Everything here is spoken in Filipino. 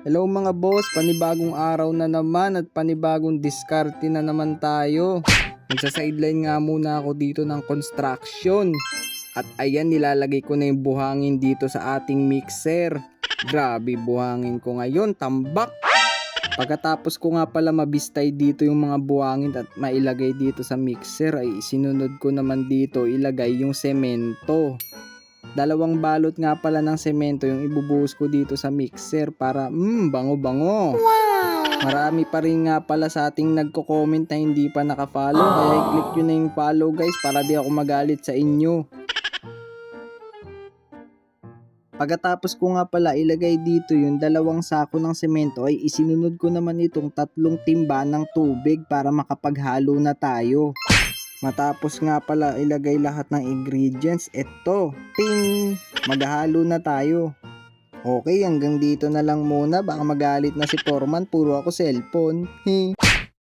Hello mga boss, panibagong araw na naman at panibagong diskarte na naman tayo. Magsa-sideline nga muna ako dito ng construction. At ayan, nilalagay ko na yung buhangin dito sa ating mixer. Grabe, buhangin ko ngayon, tambak. Pagkatapos ko nga pala mabistay dito yung mga buhangin at mailagay dito sa mixer, ay sinunod ko naman dito ilagay yung semento. 2 balot nga pala ng semento yung ibubuhos ko dito sa mixer para bango-bango. Wow! Marami pa rin nga pala sa ating nagko-comment na hindi pa naka-follow. Kaya i-click nyo na yung follow guys para di ako magalit sa inyo. Pagkatapos ko nga pala ilagay dito yung 2 sako ng semento, ay isinunod ko naman itong 3 timba ng tubig para makapaghalo na tayo. Matapos nga pala ilagay lahat ng ingredients, eto, ting! Maghahalo na tayo. Okay, hanggang dito na lang muna. Baka magalit na si Foreman, puro ako cellphone.